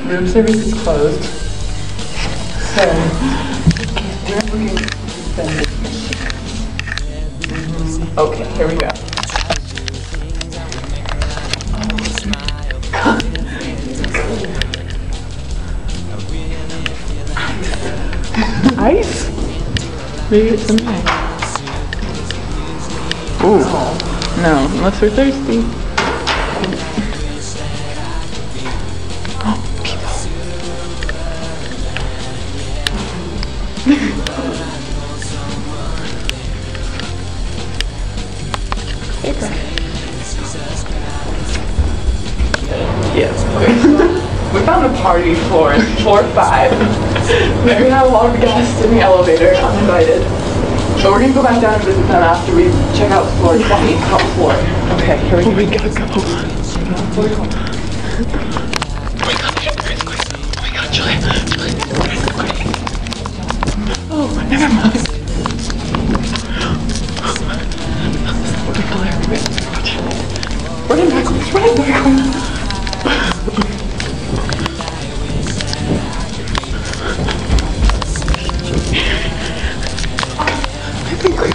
room service is closed. So, we're looking to spend this machine. Okay, here we go. Ice? Maybe it's some ice. Ooh. No, unless we're thirsty. Oh, people. Paper. Yes. We found the party floor, floor 5. We're gonna have a lot of guests in the elevator, uninvited. But we're gonna go back down and visit them after we check out floor 20, top floor. Okay, here we go. We gotta go. Oh my god, oh my god, Julia. Oh, never mind. Run in backwards, run in backwards.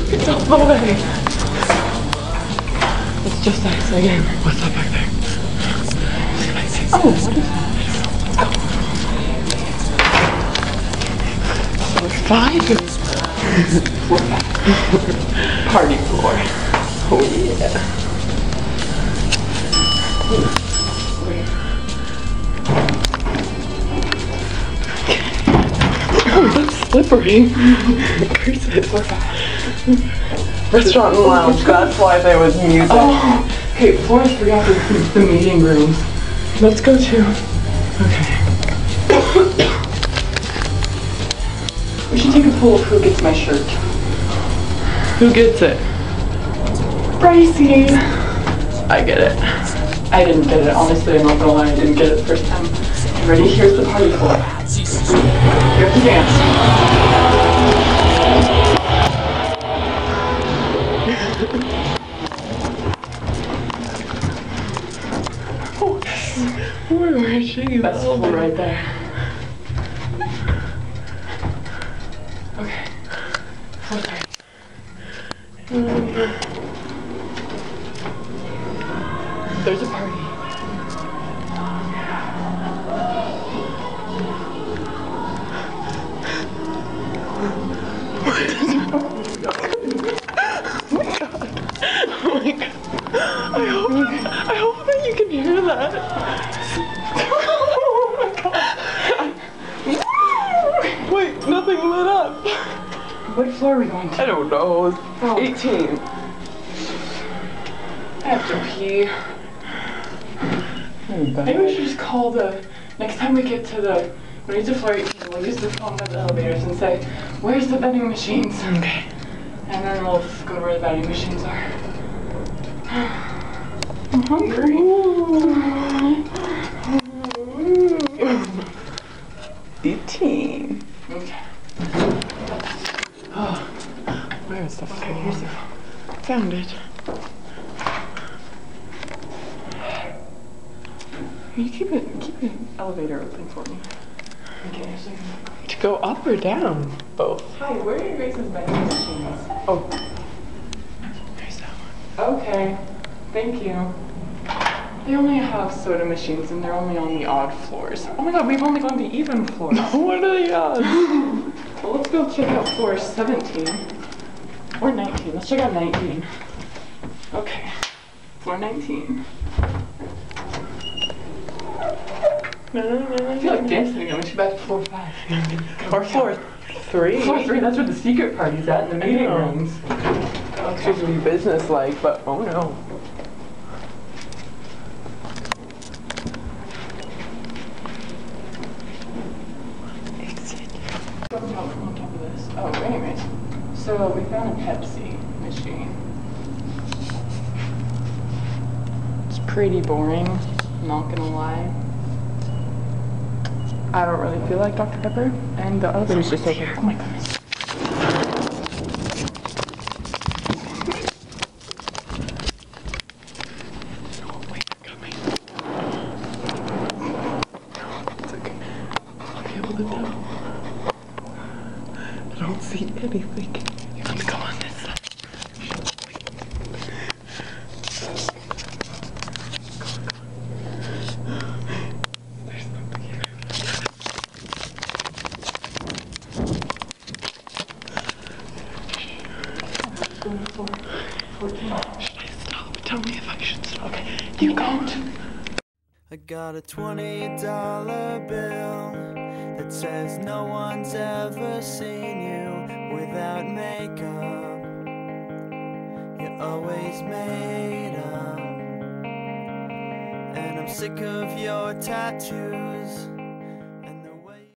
It's all the way. It's just ice again. What's up back there? Oh, what is that? Floor 5? Floor 5. Party floor. Oh yeah. Oh, that's slippery. Curses. Floor 5. Restaurant and lounge, that's why there was music. Oh, okay, floor 3 after the meeting rooms. Let's go to. Okay. We should take a poll of who gets my shirt. Who gets it? Brycey! I get it. I didn't get it, honestly, I'm not gonna lie, I didn't get it the first time. You ready? Here's the party floor. You have to dance. Where is she? That's floor right there. Okay. Floor 3. There's a party. Oh my god. I hope that you can hear that. Oh my god. Wait, nothing lit up. What floor are we going to? I don't know. 18. I have to pee. Maybe we should just call the, next time we get to the, when we get to floor 18, we'll use the phone at the elevators and say, where's the vending machines? Okay. And then we'll go to where the vending machines are. I'm hungry. 18. Okay. Oh, where is the phone? Okay, here's the phone. Found it. You keep the elevator open for me. Okay, so to go up or down? Both. Hi, where are your guys' vending machines? Oh. There's that one. Okay. Thank you. They only have soda machines and they're only on the odd floors. Oh my god, we've only gone to even floors. What are the odds? Well, let's go check out floor 17. Or 19. Let's check out 19. Okay. Floor 19. I feel like dancing again. We should back to floor 5. Or floor 3. Floor 3, that's where the secret party's at, in the meeting rooms. It's supposed to be business-like, but oh no. On top of this. Oh, anyways. So we found a Pepsi machine. It's pretty boring, not gonna lie. I don't really feel like Dr. Pepper, and the elevator's just over here. Oh my goodness. Oh wait, they're coming. It's okay. Kitty, like, let's go on this side. There's something here. Should I stop? Tell me if I should stop. Okay, you go. I got a $20 bill that says no one's ever seen you without makeup. You're always made up. And I'm sick of your tattoos.